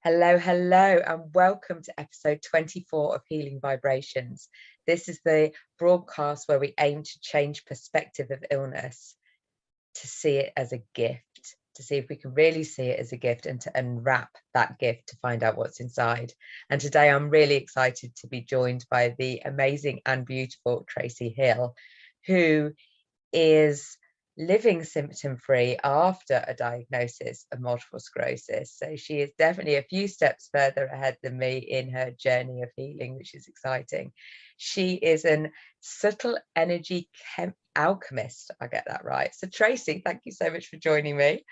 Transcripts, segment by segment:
Hello, hello, and welcome to episode 24 of Healing Vibrations. This is the broadcast where we aim to change perspective of illness, to see it as a gift, to see if we can really see it as a gift and to unwrap that gift to find out what's inside. And today I'm really excited to be joined by the amazing and beautiful Traci Hill, who is living symptom-free after a diagnosis of multiple sclerosis. So she is definitely a few steps further ahead than me in her journey of healing, which is exciting. She is an subtle energy alchemist. I get that right. So Traci, thank you so much for joining me.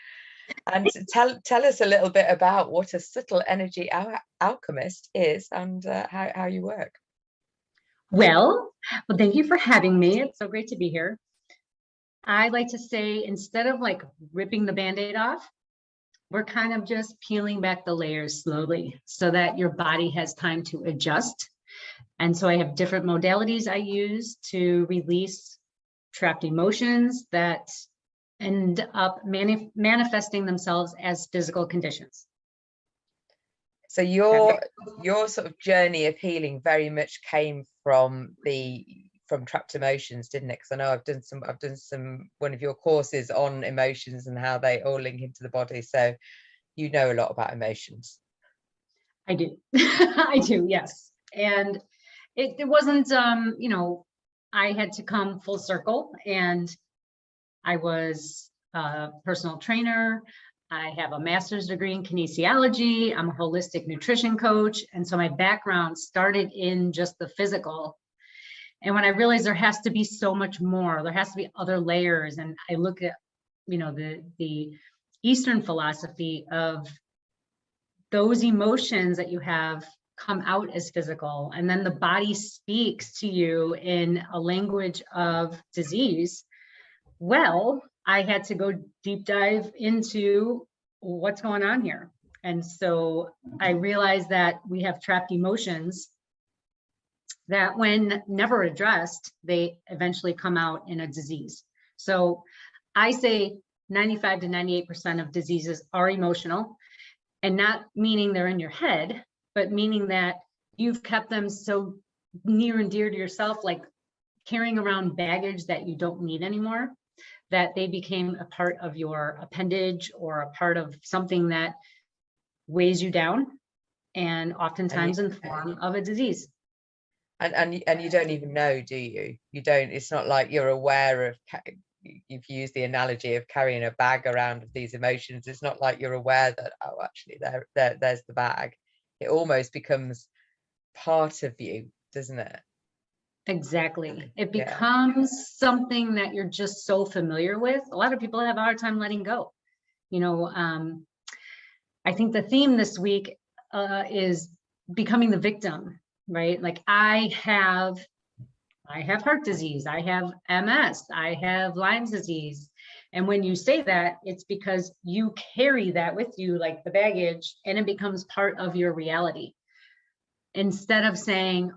And tell us a little bit about what a subtle energy alchemist is and how you work. Well, thank you for having me. It's so great to be here. I like to say, instead of like ripping the Band-Aid off, we're kind of just peeling back the layers slowly so that your body has time to adjust. And so I have different modalities I use to release trapped emotions that end up manifesting themselves as physical conditions. So your sort of journey of healing very much came from trapped emotions, didn't it? Because I know I've done some one of your courses on emotions and how they all link into the body. So you know a lot about emotions. I do. I do, yes. And it wasn't, I had to come full circle, and I was a personal trainer. I have a master's degree in kinesiology. I'm a holistic nutrition coach. And so my background started in just the physical. And when I realized there has to be so much more, there has to be other layers. And I look at, the Eastern philosophy of those emotions that you have come out as physical, and then the body speaks to you in a language of disease. Well, I had to go deep dive into what's going on here. And so I realized that we have trapped emotions that when never addressed, they eventually come out in a disease. So I say 95 to 98% of diseases are emotional, and not meaning they're in your head, but meaning that you've kept them so near and dear to yourself, like carrying around baggage that you don't need anymore, that they became a part of your appendage or a part of something that weighs you down, and oftentimes in the form of a disease. And you don't even know, do you? You don't. It's not like you're aware of. You've used the analogy of carrying a bag around of these emotions. It's not like you're aware that, oh, actually, there's the bag. It almost becomes part of you, doesn't it? Exactly. It becomes something that you're just so familiar with. A lot of people have a hard time letting go. I think the theme this week is becoming the victim. Right? Like I have heart disease, I have MS, I have Lyme's disease. And when you say that, it's because you carry that with you like the baggage, and it becomes part of your reality. Instead of saying,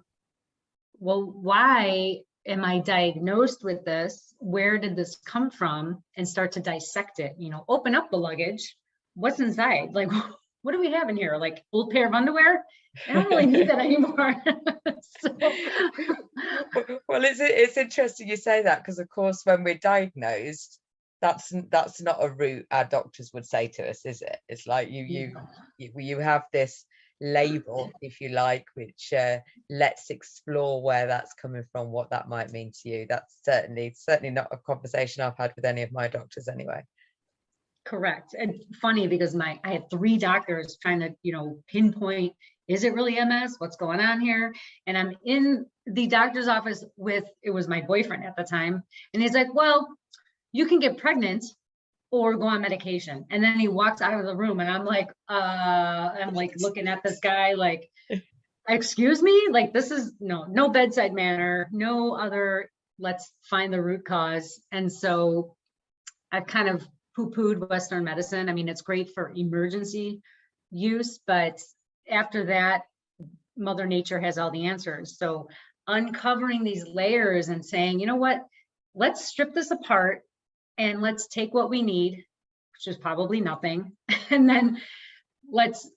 well, why am I diagnosed with this? Where did this come from? And start to dissect it, open up the luggage. What's inside? Like, what do we have in here? Like old pair of underwear? I don't really need that anymore. Well, it's interesting you say that, because of course when we're diagnosed, that's not a route our doctors would say to us, is it? It's like you have this label, if you like, which let's explore where that's coming from, what that might mean to you. That's certainly not a conversation I've had with any of my doctors anyway. Correct. And funny, because I had 3 doctors trying to, pinpoint, is it really MS? What's going on here? And I'm in the doctor's office it was my boyfriend at the time. And he's like, well, you can get pregnant or go on medication. And then he walks out of the room, and I'm like looking at this guy like, excuse me? Like, this is no bedside manner, no other, let's find the root cause. And so I've kind of poo-pooed Western medicine. I mean, it's great for emergency use, but after that, Mother Nature has all the answers. So uncovering these layers and saying, you know what, let's strip this apart and let's take what we need, which is probably nothing, and then let's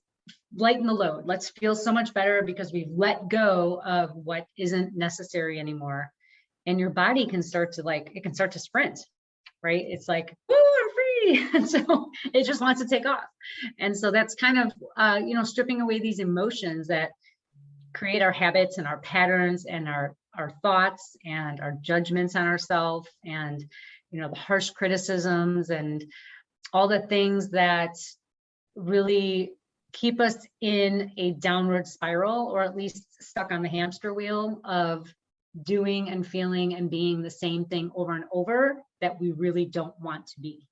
lighten the load. Let's feel so much better because we've let go of what isn't necessary anymore. And your body can start to it can start to sprint, right? It's like, oh, I'm free. And so it just wants to take off. And so that's kind of, stripping away these emotions that create our habits and our patterns and our thoughts and our judgments on ourselves, and, the harsh criticisms and all the things that really keep us in a downward spiral, or at least stuck on the hamster wheel of doing and feeling and being the same thing over and over that we really don't want to be.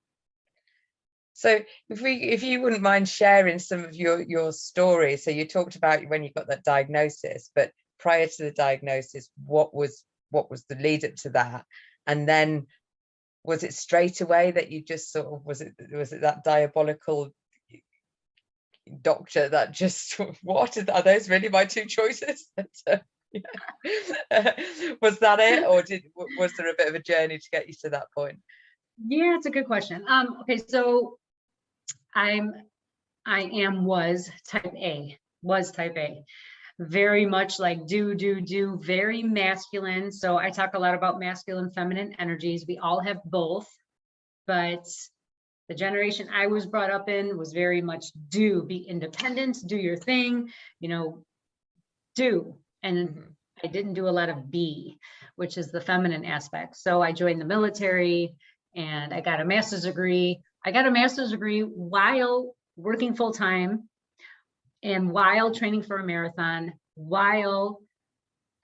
So if you wouldn't mind sharing some of your story. So you talked about when you got that diagnosis, but prior to the diagnosis, what was the lead up to that? And then was it straight away that you just sort of, was it that diabolical doctor that just, what are those really my two choices? Was that it, or was there a bit of a journey to get you to that point? Yeah, it's a good question. Okay, so was type A, very much like do, very masculine. So I talk a lot about masculine, feminine energies. We all have both, but the generation I was brought up in was very much be independent, do your thing, do. And I didn't do a lot of be, which is the feminine aspect. So I joined the military and I got a master's degree. I got a master's degree while working full time and while training for a marathon, while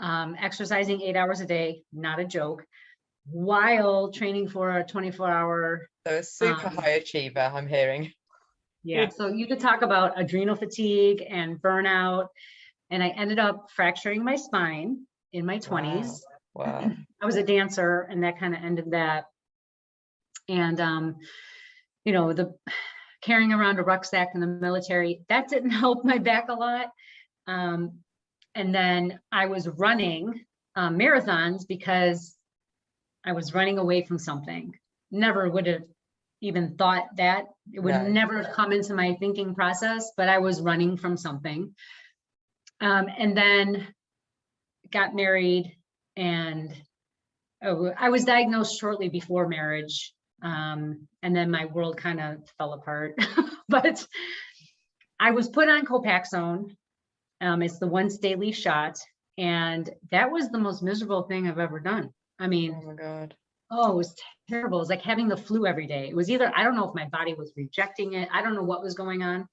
exercising 8 hours a day, not a joke, while training for a 24-hour. So a super high achiever, I'm hearing. Yeah, so you could talk about adrenal fatigue and burnout. And I ended up fracturing my spine in my 20s. Wow. I was a dancer, and that kind of ended that. And, the carrying around a rucksack in the military, that didn't help my back a lot. And then I was running marathons because I was running away from something. Never would have even thought that. It would never have come into my thinking process, but I was running from something. And then got married, and I was diagnosed shortly before marriage. And then my world kind of fell apart, but I was put on Copaxone. It's the once daily shot. And that was the most miserable thing I've ever done. I mean, oh my God. Oh, it was terrible. It was like having the flu every day. It was either, I don't know if my body was rejecting it. I don't know what was going on,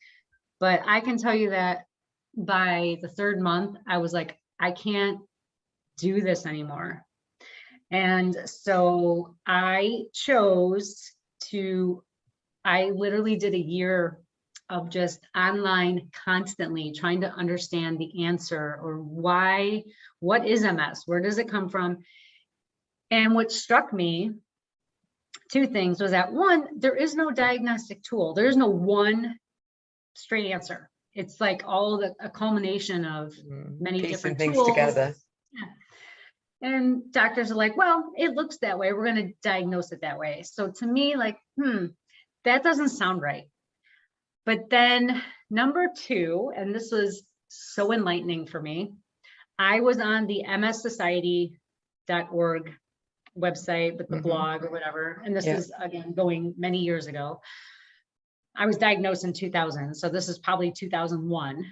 but I can tell you that by the third month, I was like, I can't do this anymore. And so I literally did a year of just online constantly trying to understand the answer, or what is MS? Where does it come from? And what struck me, two things, was that one, there is no diagnostic tool. There is no one straight answer. It's like a culmination of many different things tools together. Yeah. And doctors are like, well, it looks that way, we're going to diagnose it that way. So to me, like, that doesn't sound right. But then number two, and this was so enlightening for me, I was on the mssociety.org website with the blog or whatever. And this is, again, going many years ago. I was diagnosed in 2000. So this is probably 2001.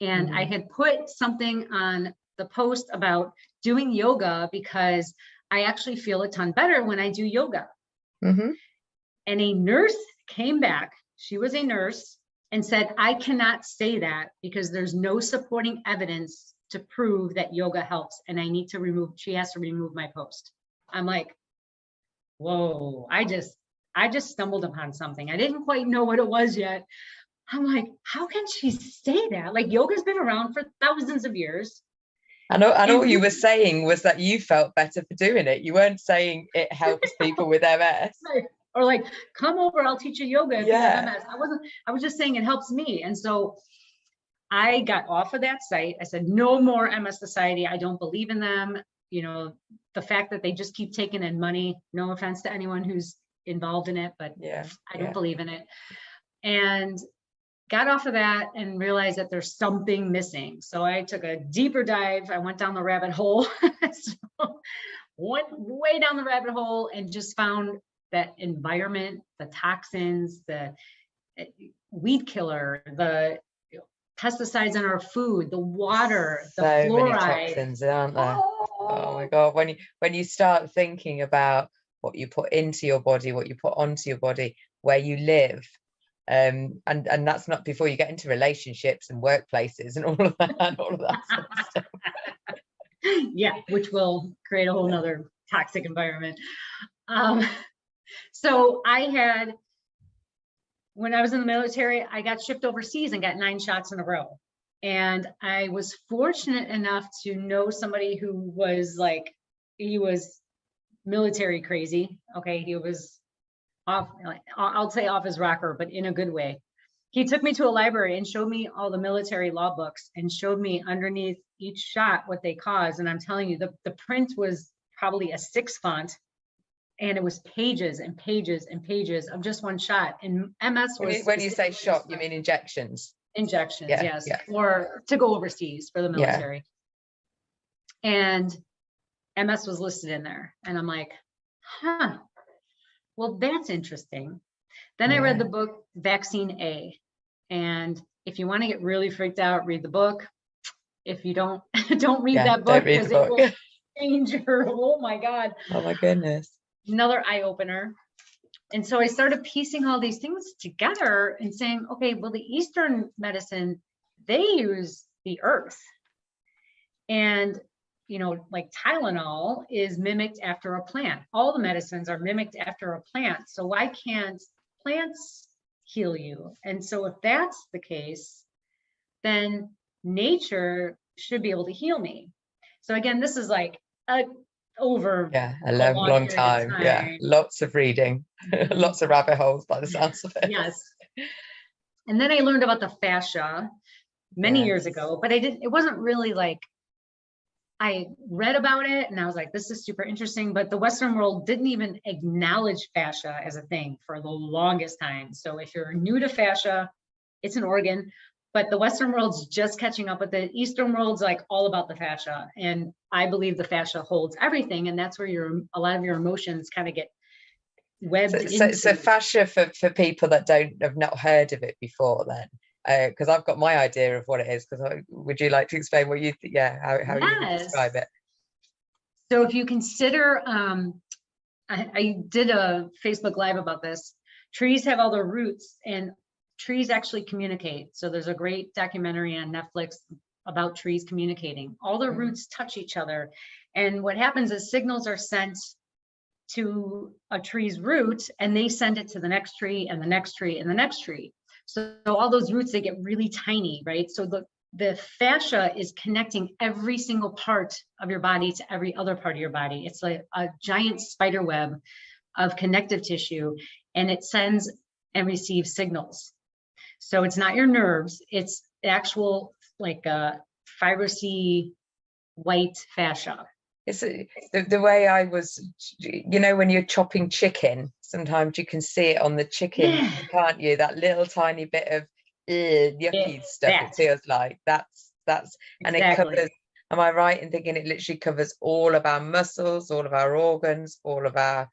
And I had put something on the post about doing yoga because I actually feel a ton better when I do yoga. And a nurse came back. She was a nurse and said, I cannot say that because there's no supporting evidence to prove that yoga helps. And she has to remove my post. I'm like, whoa, I just stumbled upon something. I didn't quite know what it was yet. I'm like, how can she say that? Like, yoga's been around for thousands of years. And all you were saying was that you felt better for doing it. You weren't saying it helps people with MS. Right. Or like, come over, I'll teach you yoga if you have MS. I was just saying it helps me. And so I got off of that site. I said, no more MS Society. I don't believe in them. The fact that they just keep taking in money, no offense to anyone who's involved in it, but I don't believe in it. And got off of that and realized that there's something missing. So I took a deeper dive. I went down the rabbit hole. So went way down the rabbit hole and just found that environment, the toxins, the weed killer, the pesticides in our food, the water, the So many fluoride. toxins, aren't there? Oh my God. When you start thinking about what you put into your body, what you put onto your body, where you live, and that's not before you get into relationships and workplaces and all of that sort of stuff. Yeah, which will create a whole nother toxic environment. So when I was in the military, I got shipped overseas and got 9 shots in a row. And I was fortunate enough to know somebody who was he was military crazy. Okay. He was off, I'll say off his rocker, but in a good way. He took me to a library and showed me all the military law books and showed me underneath each shot what they caused. And I'm telling you, the print was probably a 6 font, and it was pages and pages and pages of just one shot. And MS was when you say shot, you mean injections? Injections, yeah, yes, yeah. Or to go overseas for the military. Yeah. And MS was listed in there, and I'm like, huh, well, that's interesting. Then I read the book Vaccine A, and if you want to get really freaked out, read the book. If you don't read that book, because it will change your, oh my God. Oh my goodness. Another eye opener. And so I started piecing all these things together and saying, okay, well, the Eastern medicine, they use the earth. And, like Tylenol is mimicked after a plant. All the medicines are mimicked after a plant. So why can't plants heal you? And so if that's the case, then nature should be able to heal me. So again, this is like a long time. Yeah, lots of reading, lots of rabbit holes by the sounds of it. Yes. And then I learned about the fascia many years ago, but it wasn't really like, I read about it and I was like, this is super interesting, but the Western world didn't even acknowledge fascia as a thing for the longest time. So if you're new to fascia, it's an organ, but the Western world's just catching up with it. Eastern world's like all about the fascia. And I believe the fascia holds everything. And that's where a lot of your emotions kind of get webbed into. So fascia, for people that have not heard of it before then, because I've got my idea of what it is. Because would you like to explain what you how you describe it? So if you consider, I did a Facebook Live about this. Trees have all their roots, and trees actually communicate. So there's a great documentary on Netflix about trees communicating. All their roots touch each other. And what happens is signals are sent to a tree's root, and they send it to the next tree and the next tree and the next tree. So all those roots, they get really tiny, right? So the fascia is connecting every single part of your body to every other part of your body. It's like a giant spider web of connective tissue, and it sends and receives signals. So it's not your nerves, it's actual like a fibrous white fascia. It's the way I was, when you're chopping chicken, sometimes you can see it on the chicken, can't you? That little tiny bit of yucky stuff. It feels like that's and it covers. Am I right in thinking it literally covers all of our muscles, all of our organs, all of our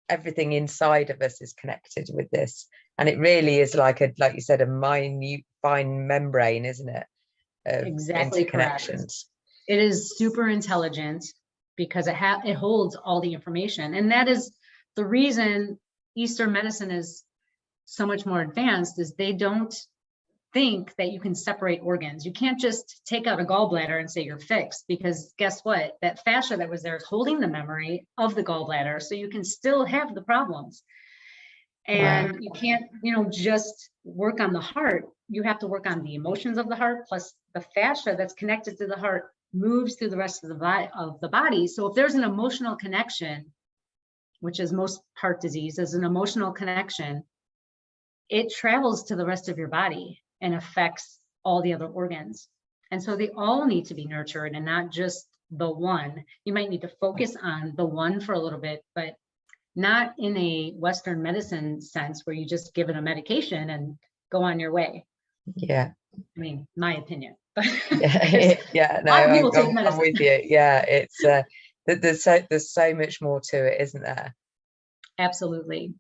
everything inside of us is connected with this, and it really is like you said, a minute fine membrane, isn't it? Exactly, interconnections. It is super intelligent because it holds all the information, and that is the reason Eastern medicine is so much more advanced. Is they don't think that you can separate organs. You can't just take out a gallbladder and say you're fixed, because guess what? That fascia that was there is holding the memory of the gallbladder, so you can still have the problems. And you can't, just work on the heart. You have to work on the emotions of the heart, plus the fascia that's connected to the heart moves through the rest of the body. So if there's an emotional connection, which is most heart disease, is an emotional connection, it travels to the rest of your body and affects all the other organs. And so they all need to be nurtured, and not just the one. You might need to focus on the one for a little bit, but not in a Western medicine sense where you just give it a medication and go on your way. Yeah. I mean, my opinion, but Yeah. Yeah, a lot of people no, take I'm medicine. with you. Yeah, it's there's so much more to it, isn't there? Absolutely.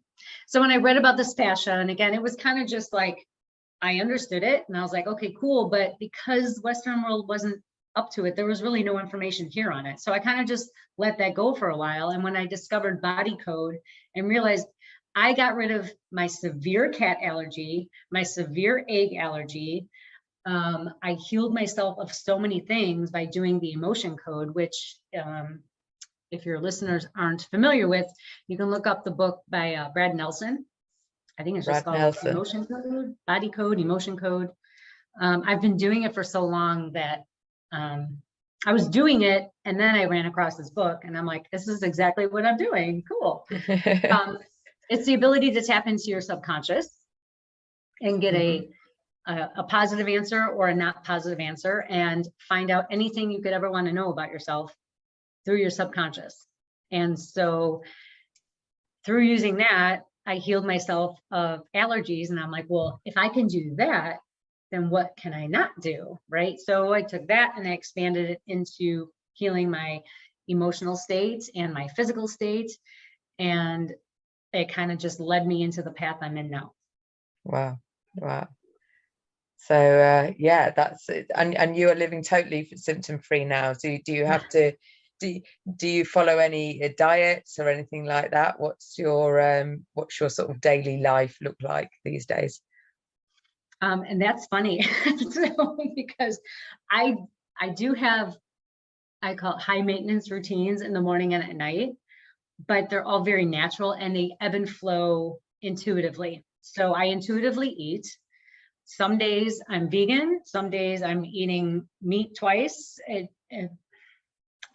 So when I read about this fascia, and again, it was kind of just like, I understood it and I was like, okay, cool. But because Western world wasn't up to it, there was really no information here on it. So I kind of just let that go for a while. And when I discovered body code and realized I got rid of my severe cat allergy, my severe egg allergy, I healed myself of so many things by doing the emotion code, which if your listeners aren't familiar with, you can look up the book by Brad Nelson. I think it's just Brad called Nelson. Emotion Code, Body Code, Emotion Code. I've been doing it for so long that I was doing it, and then I ran across this book, and I'm like, this is exactly what I'm doing. Cool. It's the ability to tap into your subconscious and get a positive answer or a not positive answer, and find out anything you could ever want to know about yourself through your subconscious. And so through using that, I healed myself of allergies. And I'm like, well, if I can do that, then what can I not do? Right. So I took that and I expanded it into healing my emotional state and my physical state. And it kind of just led me into the path I'm in now. Wow. Wow. So yeah, that's it. And you are living totally symptom free now. So do you have to do you follow any diets or anything like that? What's your sort of daily life look like these days? And that's funny because I do have, I call it high maintenance routines in the morning and at night, but they're all very natural and they ebb and flow intuitively. So I intuitively eat. Some days I'm vegan, some days I'm eating meat twice.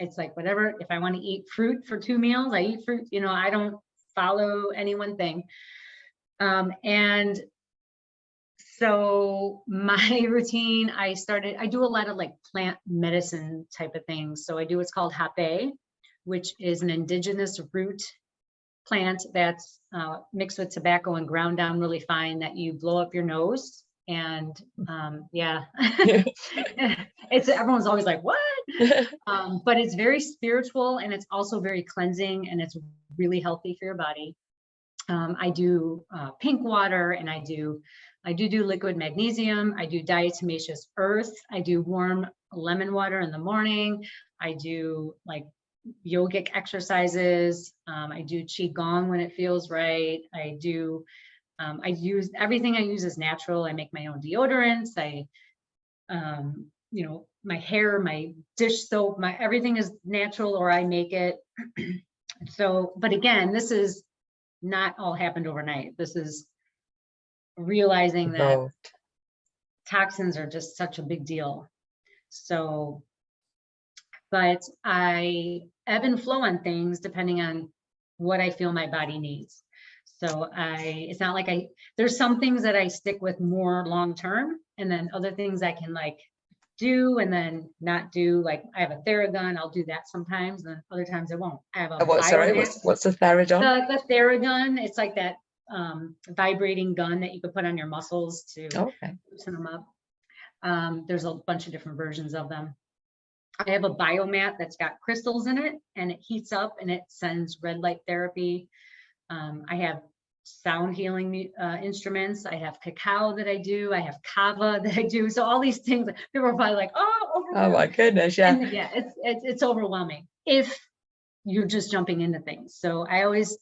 It's like whatever. If I want to eat fruit for 2 meals, I eat fruit. You know, I don't follow any one thing. And so my routine, I do a lot of like plant medicine type of things. So I do what's called hape, which is an indigenous root plant that's mixed with tobacco and ground down really fine, that you blow up your nose. And yeah, it's, everyone's always like, what? But it's very spiritual and it's also very cleansing and it's really healthy for your body. I do pink water, and I do liquid magnesium. I do diatomaceous earth. I do warm lemon water in the morning. I do like yogic exercises. I do qigong when it feels right. I use everything I use is natural. I make my own deodorants. You know, my hair, my dish soap, my everything is natural, or I make it. So, but again, this is not all happened overnight. This is realizing that toxins are just such a big deal. So, but I ebb and flow on things depending on what I feel my body needs. So it's not like there's some things that I stick with more long-term, and then other things I can like do and then not do. Like I have a Theragun, I'll do that sometimes, and other times I won't. I have a what's a Theragun? The Theragun, it's like that vibrating gun that you could put on your muscles to loosen them up. There's a bunch of different versions of them. I have a biomat that's got crystals in it, and it heats up and it sends red light therapy. I have sound healing instruments. I have cacao that I do. I have kava that I do. So all these things, people are probably like, oh my goodness, yeah. And yeah, it's overwhelming if you're just jumping into things. So I always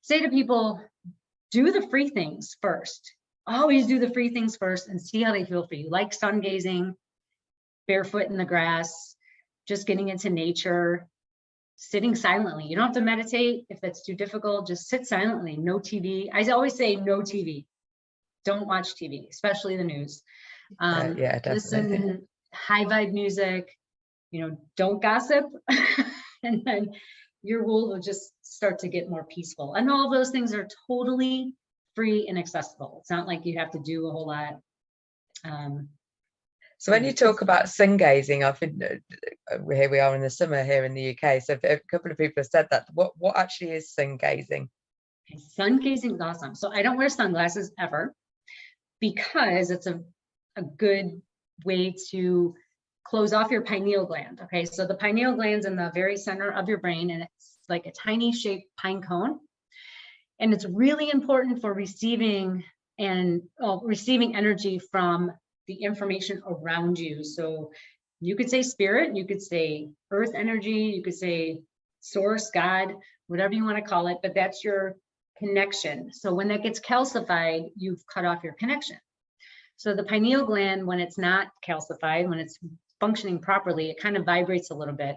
say to people, do the free things first. Always do the free things first and see how they feel for you. Like sun gazing, barefoot in the grass, just getting into nature, sitting silently. You don't have to meditate if that's too difficult. Just sit silently. No TV. I always say no TV. Don't watch TV, especially the news. Yeah, definitely. Listen, high vibe music. You know, don't gossip, and then your world will just start to get more peaceful. And all of those things are totally free and accessible. It's not like you have to do a whole lot. So when you talk about sun gazing, I've been here we are in the summer here in the UK. So a couple of people have said that. What actually is sun gazing? Sun gazing is awesome. So I don't wear sunglasses ever because it's a a good way to close off your pineal gland. Okay, so the pineal gland's in the very center of your brain, and it's like a tiny shaped pine cone. And it's really important for receiving energy from the information around you. So you could say spirit, you could say earth energy, you could say source, God, whatever you want to call it, but that's your connection. So when that gets calcified, you've cut off your connection. So the pineal gland, when it's not calcified, when it's functioning properly, it kind of vibrates a little bit,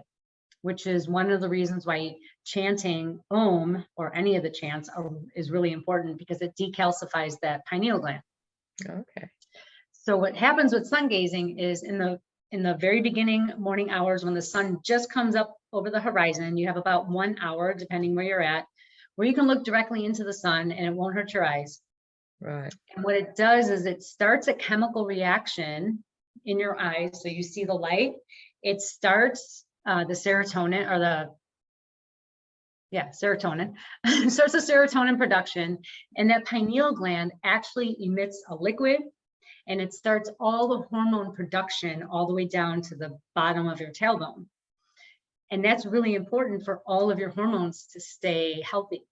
which is one of the reasons why chanting Om or any of the chants is really important, because it decalcifies that pineal gland. Okay. So what happens with sun gazing is in the very beginning morning hours, when the sun just comes up over the horizon, you have about 1 hour, depending where you're at, where you can look directly into the sun and it won't hurt your eyes. Right. And what it does is it starts a chemical reaction in your eyes. So you see the light, it starts the serotonin, or serotonin, starts the serotonin production, and that pineal gland actually emits a liquid, and it starts all the hormone production all the way down to the bottom of your tailbone. And that's really important for all of your hormones to stay healthy,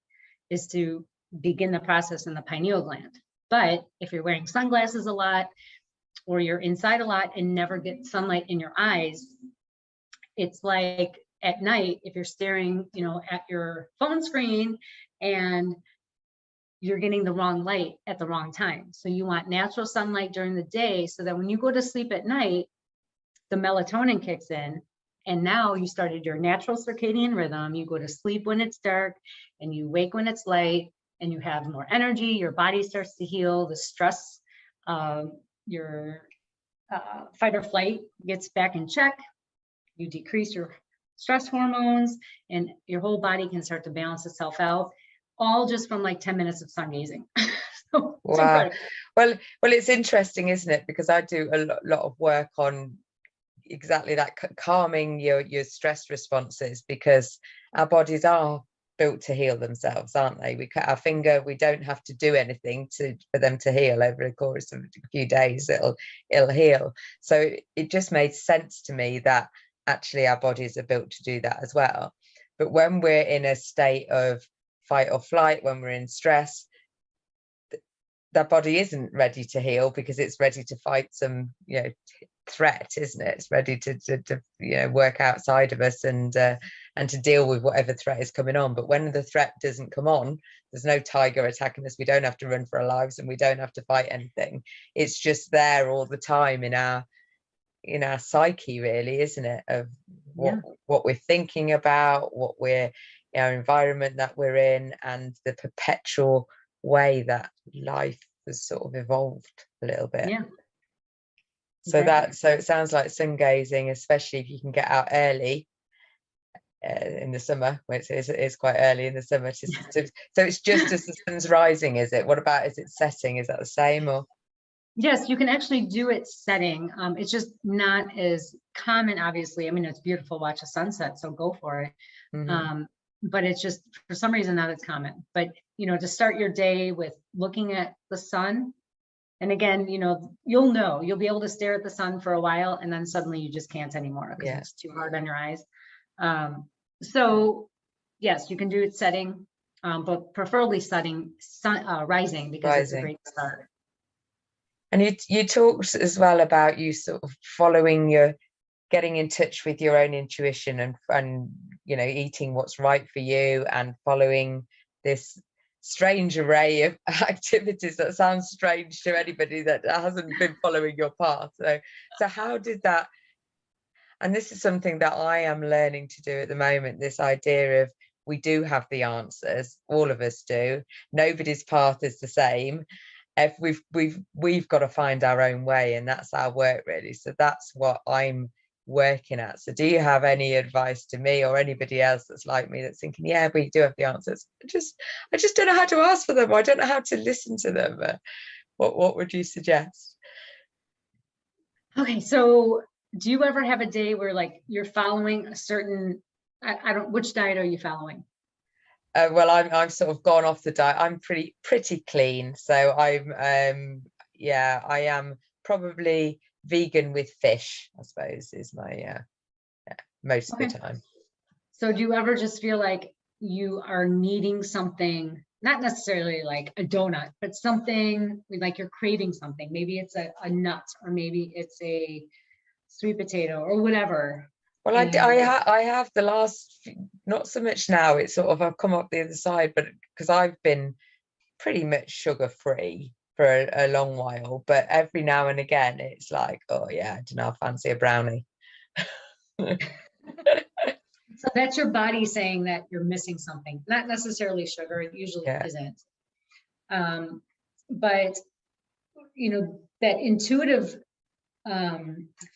is to begin the process in the pineal gland. But if you're wearing sunglasses a lot, or you're inside a lot and never get sunlight in your eyes, it's like at night, if you're staring, at your phone screen and you're getting the wrong light at the wrong time. So you want natural sunlight during the day, so that when you go to sleep at night, the melatonin kicks in, and now you started your natural circadian rhythm. You go to sleep when it's dark and you wake when it's light, and you have more energy. Your body starts to heal. The stress, your fight or flight gets back in check. You decrease your stress hormones, and your whole body can start to balance itself out, all just from like 10 minutes of sun gazing. So wow. Well, it's interesting, isn't it? Because I do a lot of work on exactly that, calming your stress responses, because our bodies are built to heal themselves, aren't they? We cut our finger, we don't have to do anything for them to heal. Over the course of a few days, it'll heal. So it just made sense to me that actually our bodies are built to do that as well. But when we're in a state of fight or flight, when we're in stress, that body isn't ready to heal, because it's ready to fight some threat, isn't it? It's ready to work outside of us and to deal with whatever threat is coming on. But when the threat doesn't come on, there's no tiger attacking us, we don't have to run for our lives, and we don't have to fight anything. It's just there all the time in our psyche, really, isn't it? Of what we're thinking about, our environment that we're in, and the perpetual way that life has sort of evolved a little bit. Yeah. So it sounds like sun gazing, especially if you can get out early in the summer, which is quite early in the summer. So it's just as the sun's rising, is it? What about, is it setting? Is that the same? Or yes, you can actually do it setting. It's just not as common, obviously. I mean, it's beautiful to watch a sunset, so go for it. mm-hmm. But it's just, for some reason, not as common. But, to start your day with looking at the sun. And again, you'll be able to stare at the sun for a while, and then suddenly you just can't anymore, because it's too hard on your eyes. So yes, you can do it setting, but preferably rising, because it's a great start. And you talked as well about you sort of getting in touch with your own intuition, and eating what's right for you, and following this strange array of activities that sounds strange to anybody that hasn't been following your path. So how did that, and this is something that I am learning to do at the moment, this idea of we do have the answers, all of us do, nobody's path is the same. If we've got to find our own way, and that's our work, really. So that's what I'm working at. So do you have any advice to me, or anybody else that's like me, that's thinking, yeah, we do have the answers, I just don't know how to ask for them, or I don't know how to listen to them? What would you suggest? Okay, so do you ever have a day where you're following a certain, which diet are you following? Well, I'm sort of gone off the diet. I'm pretty clean, so I'm I am probably vegan with fish, I suppose, is my most of the time. So do you ever just feel like you are needing something, not necessarily like a donut, but something like you're craving something? Maybe it's a nut, or maybe it's a sweet potato or whatever. Well, I have the last, not so much now, it's sort of, I've come up the other side, but because I've been pretty much sugar free for a long while, but every now and again it's like, oh yeah, I don't know, I fancy a brownie. So that's your body saying that you're missing something, not necessarily sugar. It usually isn't. But you know, that intuitive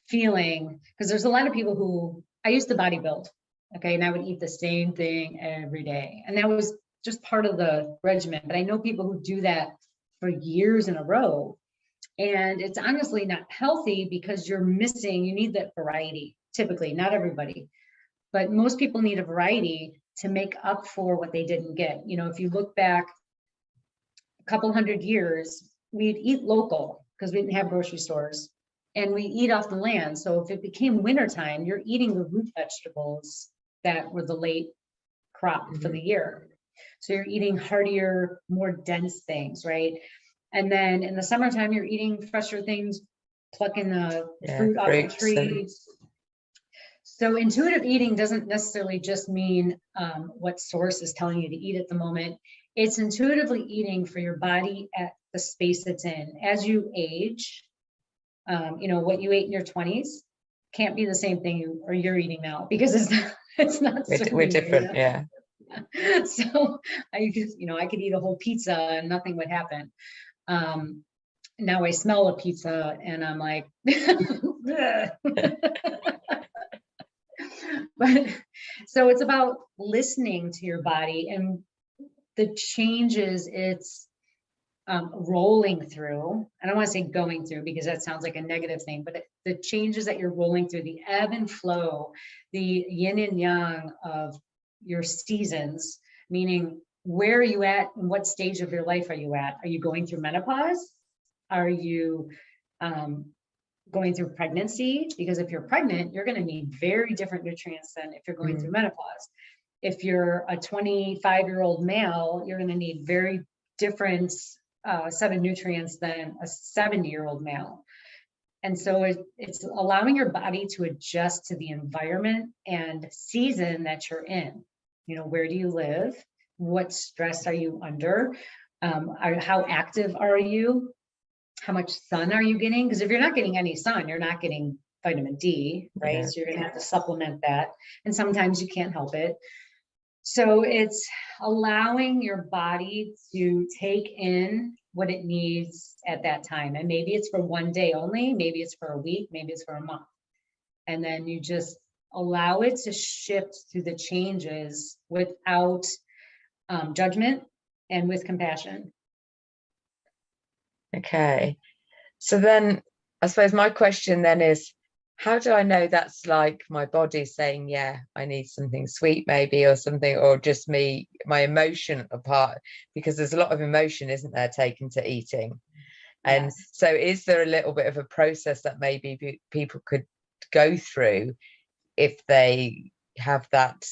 feeling, because there's a lot of people who, I used to bodybuild, okay, and I would eat the same thing every day, and that was just part of the regimen. But I know people who do that for years in a row, and it's honestly not healthy, because you're missing, you need that variety. Typically, not everybody, but most people need a variety to make up for what they didn't get. You know, if you look back a couple hundred years, we'd eat local because we didn't have grocery stores, and we eat off the land. So if it became wintertime, you're eating the root vegetables that were the late crop for the year. So you're eating heartier, more dense things, right? And then in the summertime, you're eating fresher things, plucking the fruit off the trees. So intuitive eating doesn't necessarily just mean what source is telling you to eat at the moment. It's intuitively eating for your body at the space it's in. As you age, you know, what you ate in your 20s can't be the same thing you're eating now, because it's not we're different, yeah. So I could eat a whole pizza and nothing would happen. Now I smell a pizza and I'm like, but so it's about listening to your body and the changes it's rolling through. I don't want to say going through, because that sounds like a negative thing, but the changes that you're rolling through, the ebb and flow, the yin and yang of your seasons, meaning where are you at and what stage of your life are you at? Are you going through menopause? Are you going through pregnancy? Because if you're pregnant, you're going to need very different nutrients than if you're going through menopause. If you're a 25-year-old male, you're going to need very different set of nutrients than a 70-year-old male. And so it's allowing your body to adjust to the environment and season that you're in. You know, where do you live? What stress are you under? How active are you? How much sun are you getting? Because if you're not getting any sun, you're not getting vitamin D, right? So you're going to have to supplement that. And sometimes you can't help it. So it's allowing your body to take in what it needs at that time. And maybe it's for one day only, maybe it's for a week, maybe it's for a month. And then you just allow it to shift through the changes without judgment and with compassion. Okay. So then I suppose my question then is, how do I know that's like my body saying, yeah, I need something sweet maybe, or something, or just me, my emotion apart? Because there's a lot of emotion, isn't there, taken to eating? And so is there a little bit of a process that maybe people could go through if they have that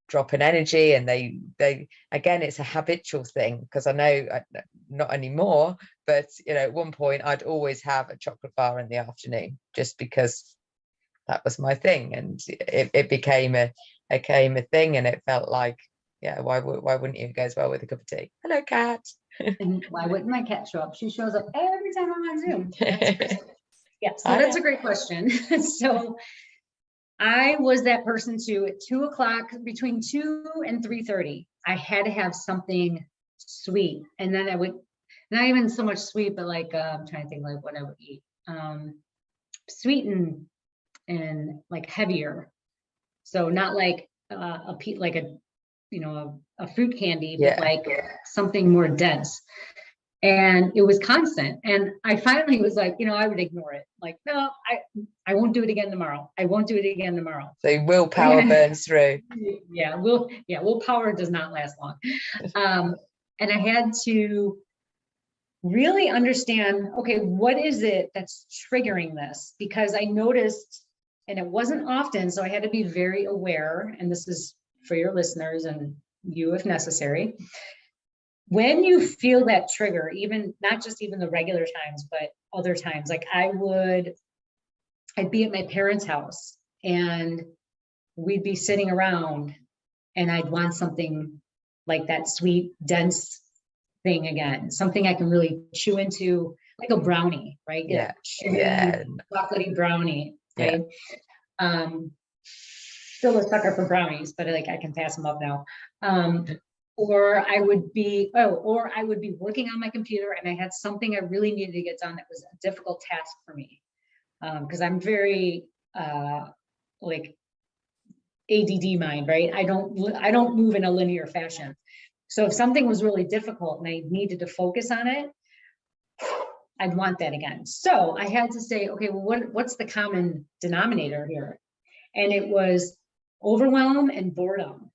drop in energy, and they again, it's a habitual thing? Because I know, not anymore, but you know, at one point I'd always have a chocolate bar in the afternoon just because that was my thing, and it became a thing, and it felt like, yeah, why wouldn't you? It goes well with a cup of tea. Hello, cat. And why wouldn't my cat show up? She shows up every time I'm on Zoom. Yeah, so that's a great question. So I was that person too. At 2 o'clock, between 2 and 3:30, I had to have something sweet. And then I would, not even so much sweet, but like, I'm trying to think like what I would eat. Sweet and like heavier. So not like like a fruit candy, but like something more dense. And it was constant. And I finally was like, I would ignore it. Like, no, I won't do it again tomorrow. I won't do it again tomorrow. So willpower burns through. Yeah, willpower does not last long. And I had to really understand, okay, what is it that's triggering this? Because I noticed, and it wasn't often, so I had to be very aware, and this is for your listeners and you if necessary. When you feel that trigger, even not just even the regular times, but other times, like I'd be at my parents' house and we'd be sitting around and I'd want something like that sweet, dense thing again, something I can really chew into, like a brownie, right? Yeah. Chewy, chocolatey brownie, right? Still a sucker for brownies, but like I can pass them up now. Or I would be working on my computer and I had something I really needed to get done that was a difficult task for me. Because I'm very like ADD mind, right? I don't move in a linear fashion. So if something was really difficult and I needed to focus on it, I'd want that again. So I had to say, okay, well, what's the common denominator here? And it was overwhelm and boredom.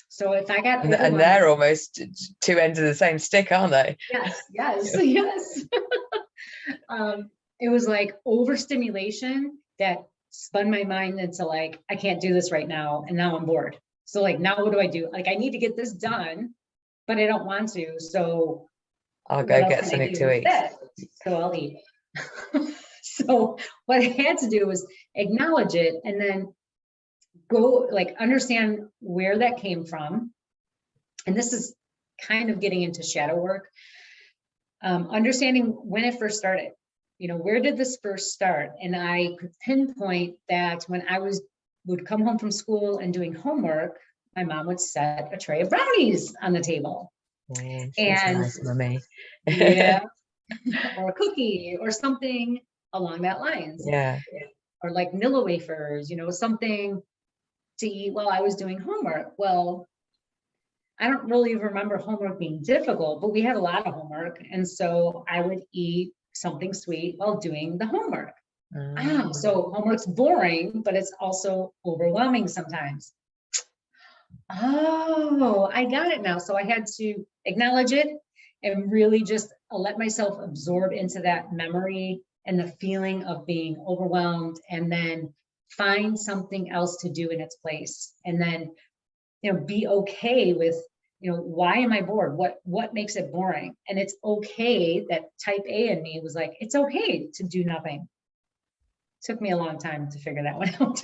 So if I got and they're almost two ends of the same stick, aren't they? Yes, yes. It was like overstimulation that spun my mind into like, I can't do this right now. And now I'm bored. So like, now what do I do? Like, I need to get this done, but I don't want to. So I'll go get something to eat. So I'll eat. So what I had to do was acknowledge it and then go like understand where that came from. And this is kind of getting into shadow work. Understanding when it first started, where did this first start? And I could pinpoint that when I would come home from school and doing homework, my mom would set a tray of brownies on the table. And nice, mommy. Yeah. Or a cookie or something along that lines. Yeah. Or like Nilla wafers, something to eat while I was doing homework. Well, I don't really remember homework being difficult, but we had a lot of homework. And so I would eat something sweet while doing the homework. So homework's boring, but it's also overwhelming sometimes. Oh, I got it now. So I had to acknowledge it and really just let myself absorb into that memory and the feeling of being overwhelmed, and then find something else to do in its place. And then, be okay with, why am I bored? What makes it boring? And it's okay that type A in me was like, it's okay to do nothing. Took me a long time to figure that one out.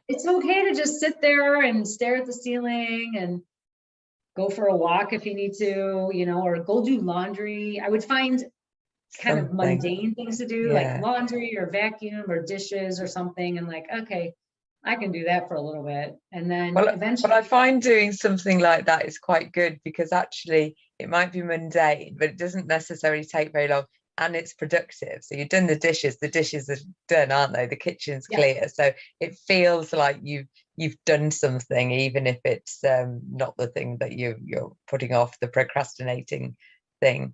It's okay to just sit there and stare at the ceiling and go for a walk if you need to, or go do laundry. I would find kind of mundane things to do, like laundry or vacuum or dishes or something. And like, okay, I can do that for a little bit. And then eventually. But I find doing something like that is quite good, because actually it might be mundane, but it doesn't necessarily take very long. And it's productive. So you've done the dishes are done, aren't they? The kitchen's clear. So it feels like you've done something, even if it's not the thing that you're putting off, the procrastinating thing.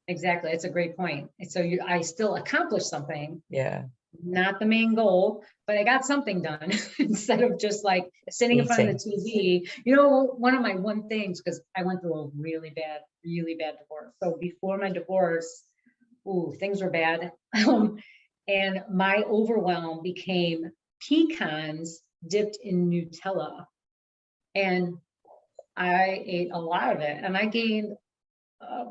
Exactly. It's a great point. So I still accomplished something. Yeah. Not the main goal, but I got something done instead of just like sitting in front of the TV. One of my things, because I went through a really bad divorce. So before my divorce, things were bad. And my overwhelm became pecans dipped in Nutella. And I ate a lot of it, and I gained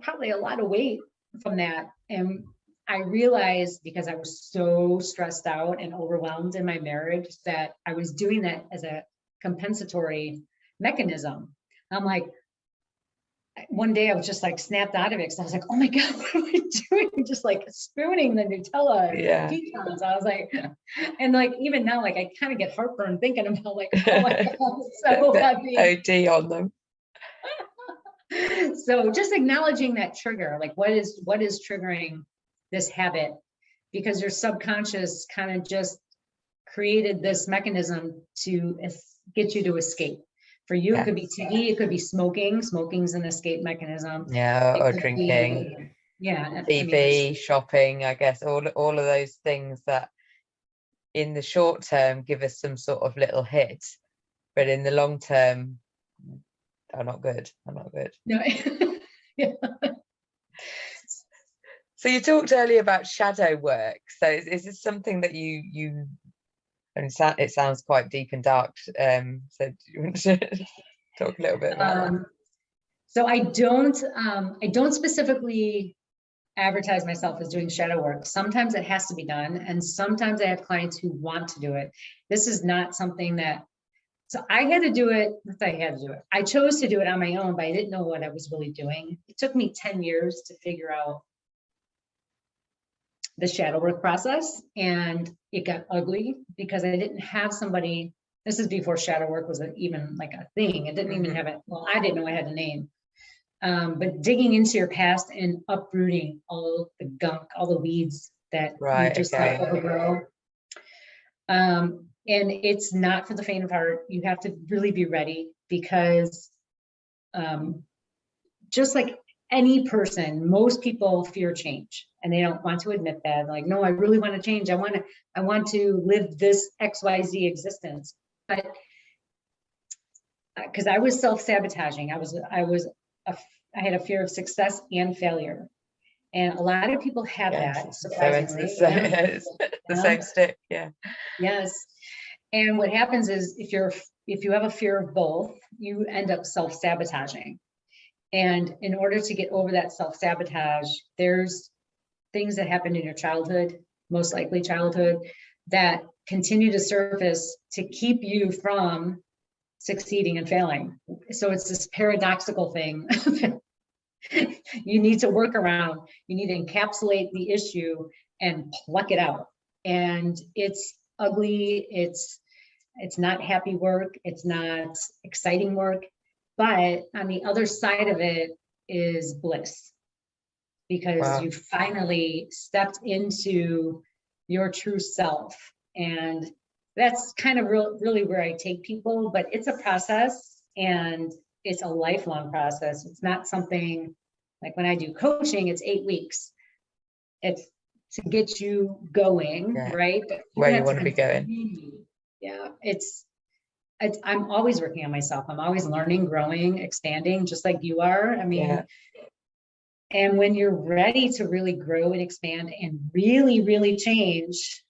probably a lot of weight from that. And I realized, because I was so stressed out and overwhelmed in my marriage, that I was doing that as a compensatory mechanism. I'm like, one day I was just like snapped out of it, because I was like, oh my God, what am I doing? Just like spooning the Nutella pecans. I was like, and like, even now, like I kind of get heartburn thinking about like, oh my God, so heavy. OD on them. So just acknowledging that trigger, like what is triggering this habit, because your subconscious kind of just created this mechanism to get you to escape. For you, it could be TV, it could be smoking. Smoking's an escape mechanism. Yeah, or drinking. TV, shopping, I guess, all of those things that in the short term give us some sort of little hit, but in the long term are not good. No. Yeah. So you talked earlier about shadow work. So is this something that you and it sounds quite deep and dark. So do you want to talk a little bit about that? So I don't specifically advertise myself as doing shadow work. Sometimes it has to be done, and sometimes I have clients who want to do it. This is not something that, so I had to do it. I had to do it. I chose to do it on my own, but I didn't know what I was really doing. It took me 10 years to figure out the shadow work process, and it got ugly because I didn't have somebody. This is before shadow work was even like a thing. It didn't even have it. Well, I didn't know I had a name. But digging into your past and uprooting all the gunk, all the weeds that you just let overgrow. And it's not for the faint of heart. You have to really be ready, because just like any person, most people fear change and they don't want to admit that. Like, no, I really want to change. I want to live this XYZ existence. But because I was self-sabotaging, I had a fear of success and failure. And a lot of people have that, surprisingly. So it's the same stick, yeah. Yes. And what happens is if you have a fear of both, you end up self-sabotaging. And in order to get over that self-sabotage, there's things that happened in your childhood, most likely childhood, that continue to surface to keep you from succeeding and failing. So it's this paradoxical thing. You need to work around. You need to encapsulate the issue and pluck it out. And it's ugly. It's not happy work. It's not exciting work. But on the other side of it is bliss, because you finally stepped into your true self. And that's kind of really where I take people. But it's a process, and it's a lifelong process. It's not something like when I do coaching, it's 8 weeks. It's to get you going, right? Where you want to be going. Yeah, I'm always working on myself. I'm always learning, growing, expanding, just like you are. I mean, and when you're ready to really grow and expand and really, really change,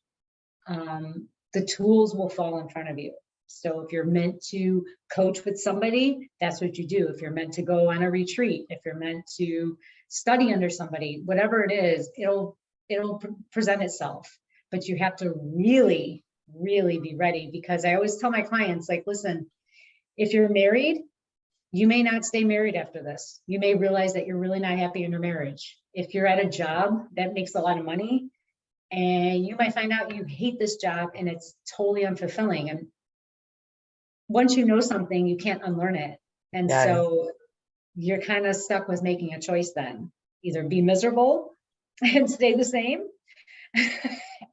the tools will fall in front of you. So if you're meant to coach with somebody, that's what you do. If you're meant to go on a retreat, if you're meant to study under somebody, whatever it is, it'll present itself. But you have to really, really be ready, because I always tell my clients, like, listen, if you're married, you may not stay married after this. You may realize that you're really not happy in your marriage. If you're at a job that makes a lot of money, and you might find out you hate this job and it's totally unfulfilling. And once you know something, you can't unlearn it. And so you're kind of stuck with making a choice then. Either be miserable and stay the same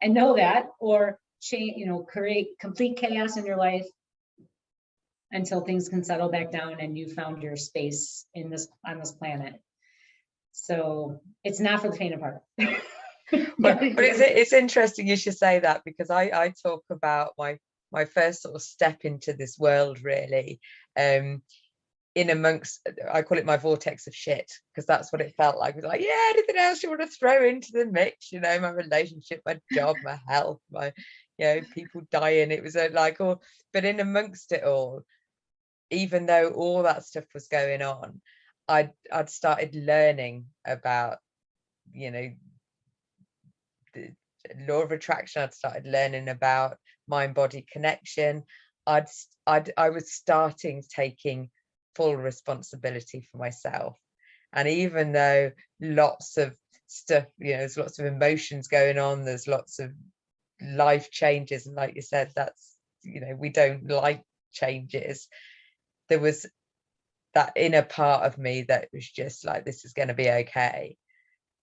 and know that, or change, create complete chaos in your life until things can settle back down and you found your space on this planet. So it's not for the faint of heart. But it's interesting you should say that, because I talk about my first sort of step into this world, really, in amongst, I call it my vortex of shit, because that's what it felt like. It was like, yeah, anything else you want to throw into the mix, my relationship, my job, my health, my people dying. It was like all, but in amongst it all, even though all that stuff was going on, I'd started learning about the law of attraction. I'd started learning about mind-body connection. I was starting taking full responsibility for myself. And even though lots of stuff, there's lots of emotions going on, there's lots of life changes, and like you said, that's we don't like changes, there was that inner part of me that was just like, this is going to be okay,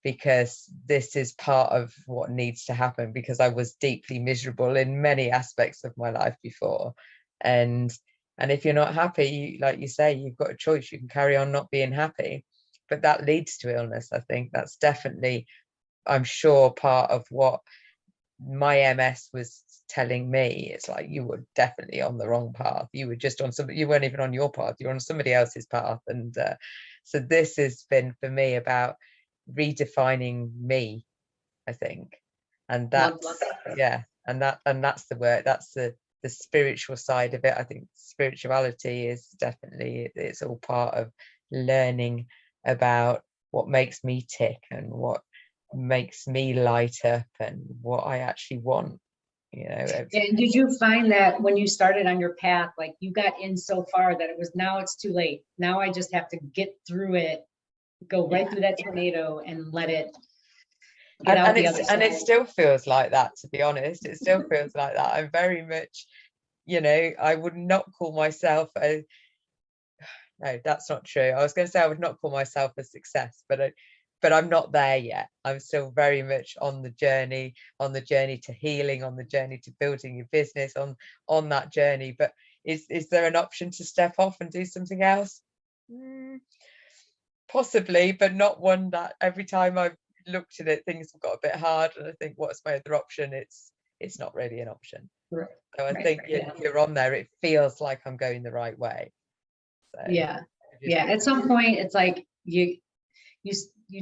because this is part of what needs to happen, because I was deeply miserable in many aspects of my life before. And if you're not happy, like you say, you've got a choice. You can carry on not being happy, but that leads to illness. I think that's definitely, I'm sure, part of what my MS was telling me. It's like, you were definitely on the wrong path. You were just on you weren't even on your path, you were on somebody else's path. And so this has been for me about redefining me, I think. And that's and that's the work, that's the spiritual side of it. I think spirituality is definitely, it's all part of learning about what makes me tick and what makes me light up and what I actually want, you know. And did you find that when you started on your path, like you got in so far that it was, now it's too late, now I just have to get through it, go right through that tornado and let it get out the other side? And it still feels like that, to be honest. It still feels like that. I'm very much, you know, I would not call myself a, no, that's not true. I was going to say I would not call myself a success, but I'm not there yet. I'm still very much on the journey to healing, on the journey to building your business, on that journey. But is there an option to step off and do something else? Possibly, but not one that every time I've looked at it, things have got a bit hard, and I think, what's my other option? It's not really an option. Right. So I think you're on there. It feels like I'm going the right way. So yeah. At some point, it's like you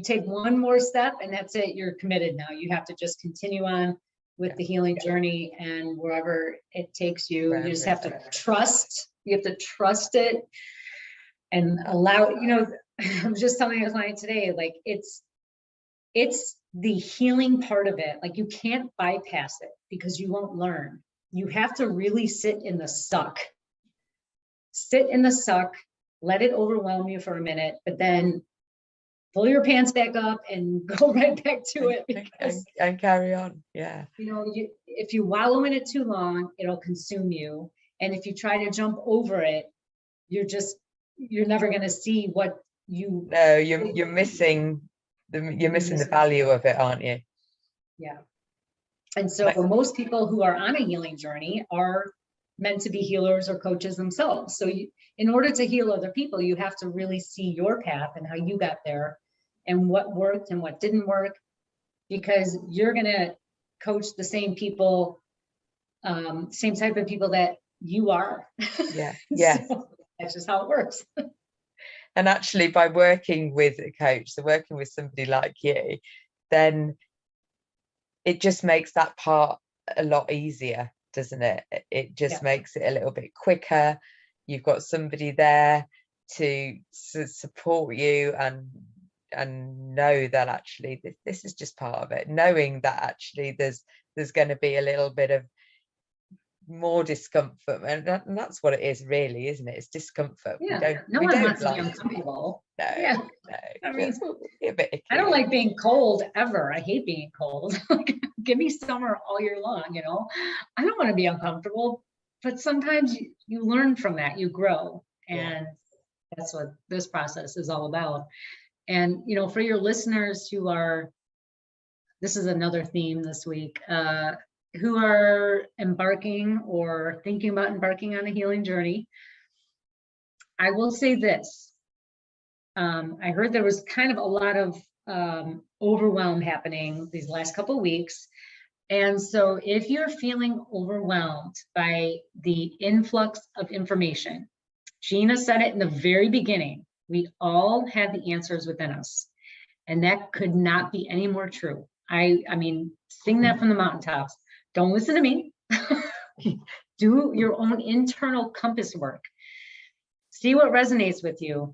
take one more step, and that's it. You're committed now. You have to just continue on with the healing journey, and wherever it takes you, you just have to trust. You have to trust it and allow. You know, I'm just telling a client today, like it's the healing part of it. Like you can't bypass it because you won't learn. You have to really sit in the suck. Sit in the suck, let it overwhelm you for a minute, but then pull your pants back up and go right back to it, because and carry on. Yeah. You know, if you wallow in it too long, it'll consume you. And if you try to jump over it, you're never going to see what you. No, you're missing the value of it, aren't you? Yeah. And so for most people who are on a healing journey are meant to be healers or coaches themselves. So in order to heal other people, you have to really see your path and how you got there and what worked and what didn't work, because you're going to coach the same people, same type of people that you are. Yeah. So that's just how it works. And actually, by working with a coach, so working with somebody like you, then it just makes that part a lot easier, doesn't it? It just makes it a little bit quicker. You've got somebody there to support you and know that actually this is just part of it, knowing that actually there's going to be a little bit of more discomfort, and that's what it is, really, isn't it? It's discomfort. No one wants to be uncomfortable. No, I mean, a bit icky. I don't like being cold ever. I hate being cold. Give me summer all year long, you know. I don't want to be uncomfortable, but sometimes you learn from that, you grow, and that's what this process is all about. And you know, for your listeners who are, this is another theme this week, who are embarking or thinking about embarking on a healing journey, I will say this. I heard there was kind of a lot of overwhelm happening these last couple of weeks. And so if you're feeling overwhelmed by the influx of information, Gina said it in the very beginning, we all have the answers within us. And that could not be any more true. I mean, sing that from the mountaintops. Don't listen to me. Do your own internal compass work. See what resonates with you.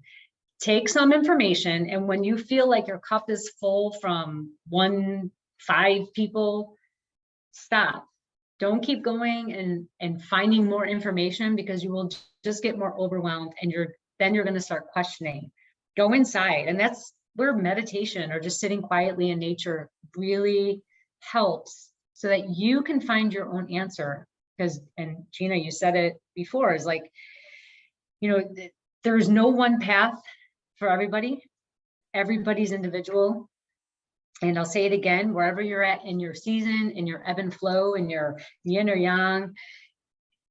Take some information, and when you feel like your cup is full from 5 people, stop. Don't keep going and finding more information, because you will just get more overwhelmed, and then you're going to start questioning. Go inside, and that's where meditation or just sitting quietly in nature really helps, so that you can find your own answer. Because, and Gina, you said it before, is like, you know, there's no one path for everybody. Everybody's individual. And I'll say it again, wherever you're at in your season, in your ebb and flow, in your yin or yang,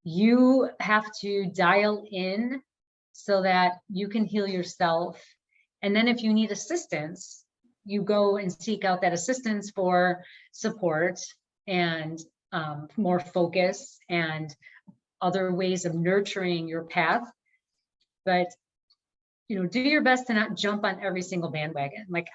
you have to dial in so that you can heal yourself. And then if you need assistance, you go and seek out that assistance for support and more focus and other ways of nurturing your path. But, you know, do your best to not jump on every single bandwagon. Like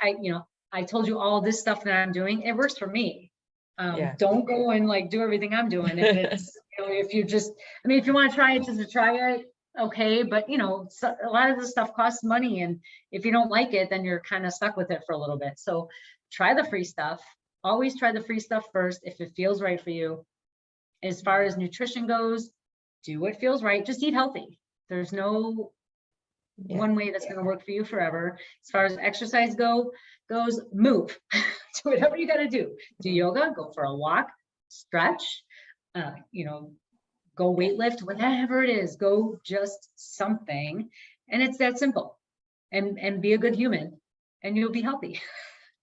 I told you all this stuff that I'm doing, it works for me. Yeah. Don't go and like do everything I'm doing. If it's, you know, if you just, I mean, if you want to try it just to try it, okay. But you know, so, a lot of this stuff costs money. And if you don't like it, then you're kind of stuck with it for a little bit. So try the free stuff. Always try the free stuff first if it feels right for you. As far as nutrition goes, do what feels right. Just eat healthy. There's no one way that's going to work for you forever. As far as exercise goes, move. Do whatever you got to do. Do yoga, go for a walk, stretch, you know, go weightlift, whatever it is, go just something. And it's that simple. And be a good human and you'll be healthy.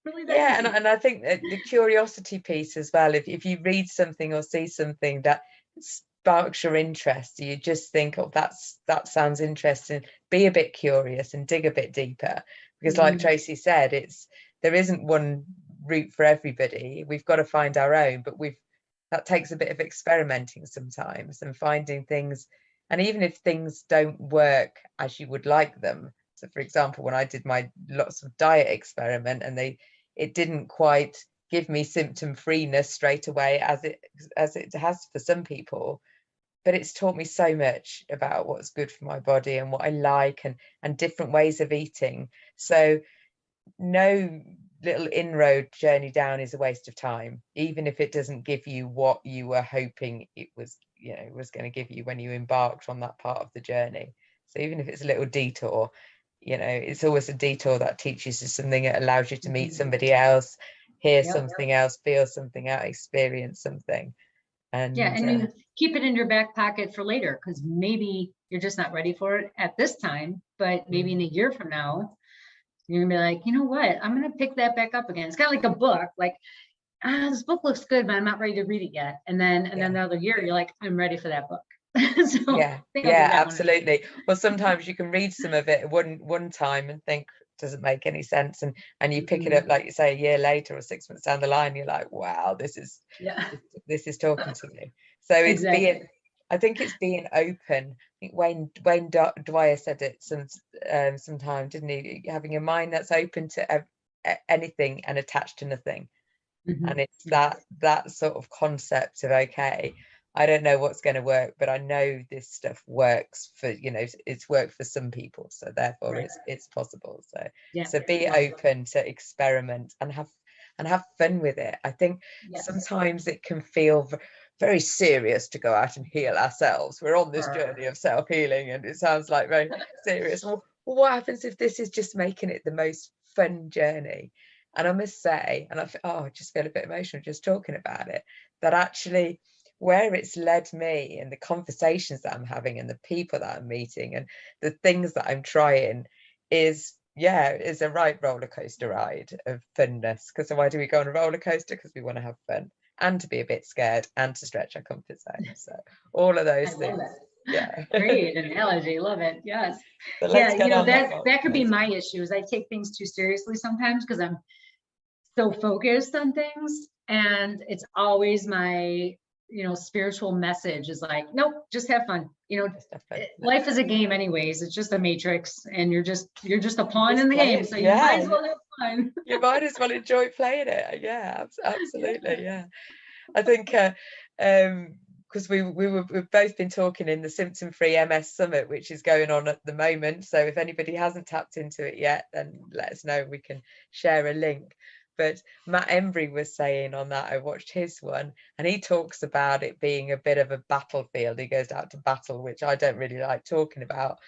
Really that Yeah, easy. and I think that the curiosity piece as well, if you read something or see something that sparks your interest, you just think, oh, that sounds interesting, be a bit curious and dig a bit deeper, because like Traci said, there isn't one route for everybody. We've got to find our own, but that takes a bit of experimenting sometimes and finding things. And even if things don't work as you would like them, so for example, when I did my lots of diet experiment and it didn't quite give me symptom freeness straight away as it has for some people, but it's taught me so much about what's good for my body and what I like and different ways of eating. So no little inroad journey down is a waste of time, even if it doesn't give you what you were hoping it was, you know, was going to give you when you embarked on that part of the journey. So even if it's a little detour, you know, it's always a detour that teaches you something, that allows you to meet somebody else, hear something else, feel something out, experience something. And you keep it in your back pocket for later, because maybe you're just not ready for it at this time, but maybe in a year from now you're gonna be like, you know what, I'm gonna pick that back up again. It's kind of like a book, like, this book looks good, but I'm not ready to read it yet. And then another year you're like, I'm ready for that book. So yeah, absolutely. Well, sometimes you can read some of it one time and think, doesn't make any sense, and you pick it up, like you say, a year later or 6 months down the line, you're like, wow, this is talking to me. So it's I think it's being open. I think Wayne Dwyer said it sometime, didn't he? Having a mind that's open to anything and attached to nothing. And it's that sort of concept of, okay, I don't know what's going to work, but I know this stuff works for, you know, it's worked for some people, so therefore it's possible. So be open to experiment and have fun with it. I think sometimes it can feel very serious to go out and heal ourselves. We're on this journey of self-healing and it sounds like very serious. Well, what happens if this is just making it the most fun journey? And I must say, and I just feel a bit emotional just talking about it, that actually where it's led me and the conversations that I'm having and the people that I'm meeting and the things that I'm trying is a right roller coaster ride of funness. Because why do we go on a roller coaster? Because we want to have fun and to be a bit scared and to stretch our comfort zone. So all of those things. Yeah. Great analogy. Love it. Yes. So You know, that could be my issue, is I take things too seriously sometimes because I'm so focused on things, and it's always my, you know, spiritual message is like, nope, just have fun. You know, life is a game anyways. It's just a matrix and you're just a pawn in the game. So you might as well have fun. You might as well enjoy playing it. Yeah, absolutely. Yeah. I think because we've both been talking in the Symptom Free MS Summit, which is going on at the moment. So if anybody hasn't tapped into it yet, then let us know. We can share a link. But Matt Embry was saying on that, I watched his one, and he talks about it being a bit of a battlefield. He goes out to battle, which I don't really like talking about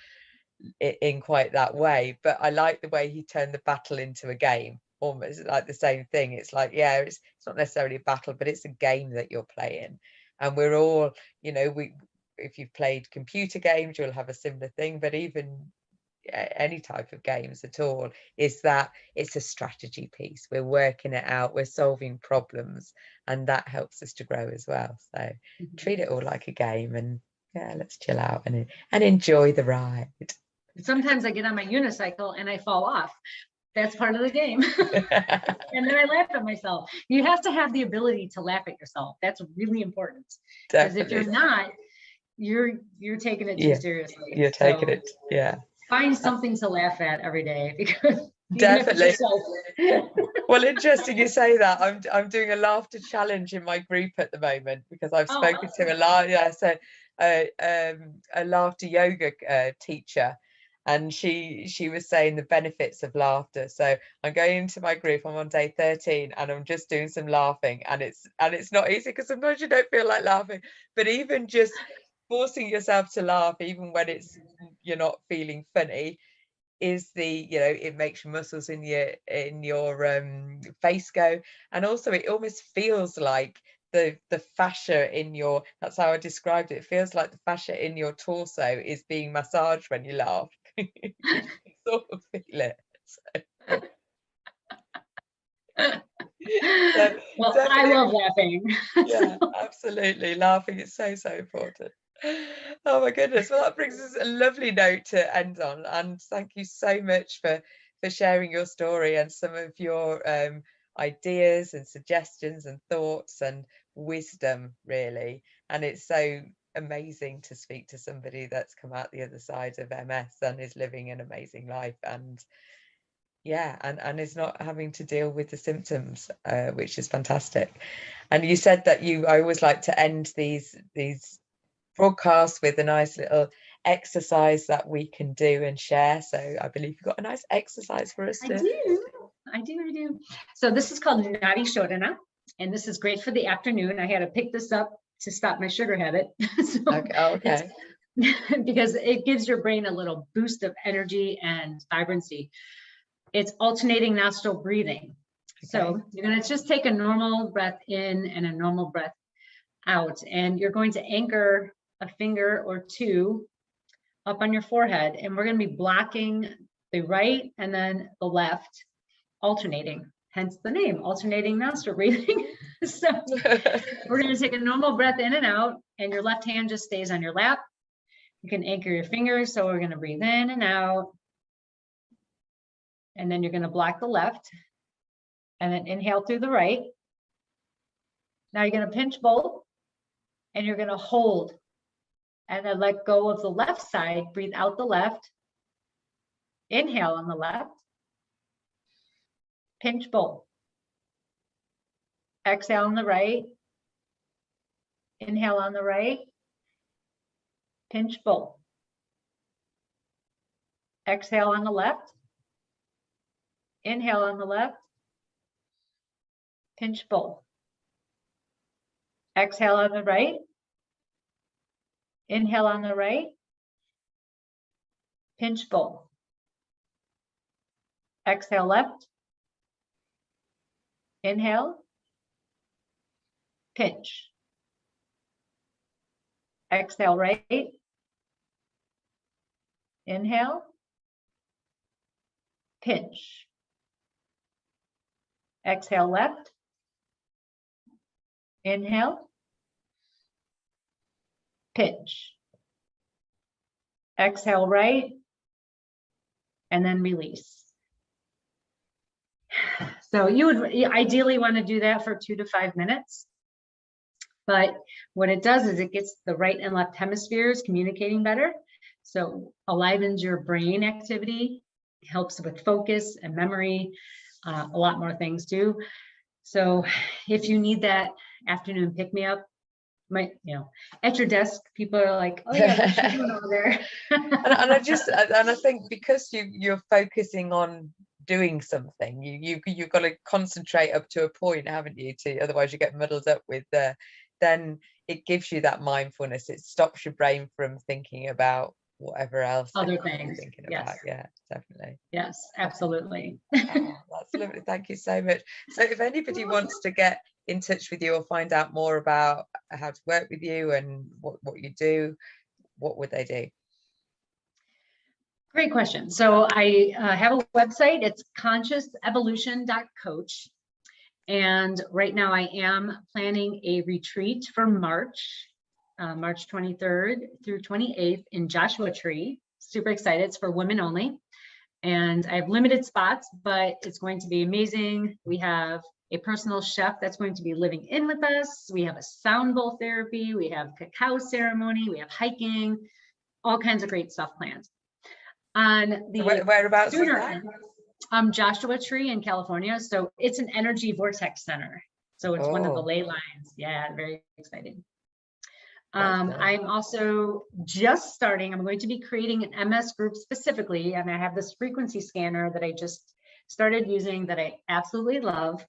it in quite that way. But I like the way he turned the battle into a game, almost like the same thing. It's like, it's not necessarily a battle, but it's a game that you're playing. And we're all, you know, if you've played computer games, you'll have a similar thing, but even any type of games at all, is that it's a strategy piece. We're working it out, we're solving problems, and that helps us to grow as well. So treat it all like a game, and let's chill out and enjoy the ride. Sometimes I get on my unicycle and I fall off. That's part of the game. And then I laugh at myself. You have to have the ability to laugh at yourself. That's really important. Because if you're not, you're taking it too seriously. You're taking it. Yeah. Find something to laugh at every day, because even if it's Definitely. yourself. Well, interesting you say that. I'm doing a laughter challenge in my group at the moment because I've spoken to a lot. Yeah, so a laughter yoga teacher, and she was saying the benefits of laughter. So I'm going into my group. I'm on day 13, and I'm just doing some laughing, and it's not easy because sometimes you don't feel like laughing, but even just forcing yourself to laugh, even when you're not feeling funny, is it makes your muscles in your face go, and also it almost feels like the fascia in your, that's how I described it, it feels like the fascia in your torso is being massaged when you laugh. You can sort of feel it. So Well, I definitely, love laughing. yeah, absolutely. Laughing is so important. Oh my goodness. Well, that brings us a lovely note to end on. And thank you so much for sharing your story and some of your ideas and suggestions and thoughts and wisdom, really. And it's so amazing to speak to somebody that's come out the other side of MS and is living an amazing life, and yeah, and is not having to deal with the symptoms, which is fantastic. And you said that I always like to end these broadcasts with a nice little exercise that we can do and share. So I believe you've got a nice exercise for us I to. do. So this is called Nadi Shodhana, and this is great for the afternoon. I had to pick this up to stop my sugar habit. So Okay. because it gives your brain a little boost of energy and vibrancy. It's alternating nostril breathing. Okay. So you're going to just take a normal breath in and a normal breath out, and you're going to anchor a finger or two up on your forehead, and we're going to be blocking the right and then the left, alternating, hence the name, alternating nostril breathing. So we're going to take a normal breath in and out, and your left hand just stays on your lap. You can anchor your fingers. So we're going to breathe in and out, and then you're going to block the left, and then inhale through the right. Now you're going to pinch both, and you're going to hold, and then let go of the left side. Breathe out the left. Inhale on the left. Pinch both. Exhale on the right. Inhale on the right. Pinch both. Exhale on the left. Inhale on the left. Pinch both. Exhale on the right. Inhale on the right. Pinch both. Exhale left. Inhale. Pinch. Exhale right. Inhale. Pinch. Exhale left. Inhale. Pinch. Exhale right. And then release. So you would ideally want to do that for 2 to 5 minutes. But what it does is it gets the right and left hemispheres communicating better. So enlivens your brain activity, helps with focus and memory, a lot more things too. So if you need that afternoon pick-me-up, at your desk, people are like, oh yeah, what's she doing over there? and I think because you're focusing on doing something, you've got to concentrate up to a point, haven't you? Otherwise you get muddled up with then it gives you that mindfulness. It stops your brain from thinking about whatever else other things thinking about. Yeah, definitely. Yes, absolutely. Oh, that's lovely. Thank you so much. So if anybody wants to get in touch with you or find out more about how to work with you and what you do, what would they do? Great question. So I have a website. It's consciousevolution.coach. And right now I am planning a retreat for March 23rd through 28th in Joshua Tree. Super excited. It's for women only. And I have limited spots, but it's going to be amazing. We have a personal chef that's going to be living in with us. We have a sound bowl therapy. We have cacao ceremony. We have hiking, all kinds of great stuff planned. On the whereabouts is sooner that? end, Joshua Tree in California. So it's an energy vortex center. So it's one of the ley lines. Yeah, very exciting. I'm also just starting, I'm going to be creating an MS group specifically, and I have this frequency scanner that I just started using that I absolutely love.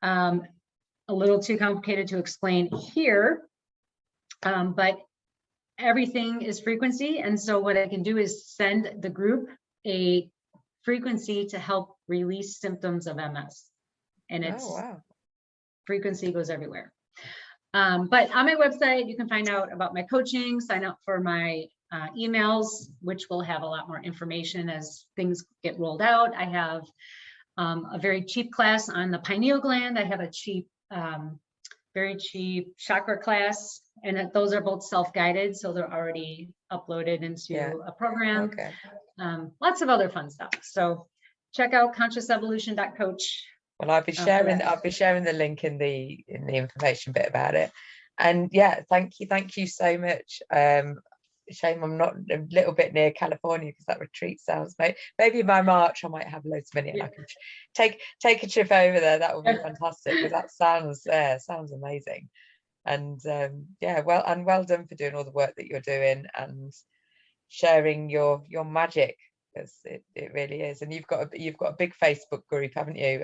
A little too complicated to explain here, but everything is frequency. And so what I can do is send the group a frequency to help release symptoms of MS. And it's frequency goes everywhere. But on my website, you can find out about my coaching, sign up for my emails, which will have a lot more information as things get rolled out. I have a very cheap class on the pineal gland. I have a cheap, very cheap chakra class, and those are both self-guided. So they're already uploaded into a program. Lots of other fun stuff. So check out consciousevolution.coach. Well, I'll be sharing the link in the information bit about it. And yeah, thank you so much. Shame I'm not a little bit near California, because that retreat sounds, maybe by March I might have loads of money and I can take a trip over there. That would be fantastic, because that sounds amazing. And yeah, well done for doing all the work that you're doing and sharing your magic, because it really is. And you've got a big Facebook group, haven't you?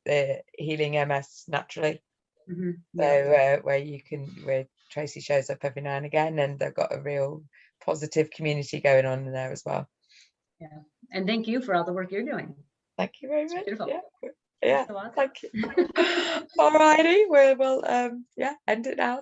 The Healing MS Naturally. So where Traci shows up every now and again, and they've got a real positive community going on in there as well. Yeah, and thank you for all the work you're doing. Thank you very much. Beautiful. Yeah, So awesome. thank you. All righty, we'll end it now.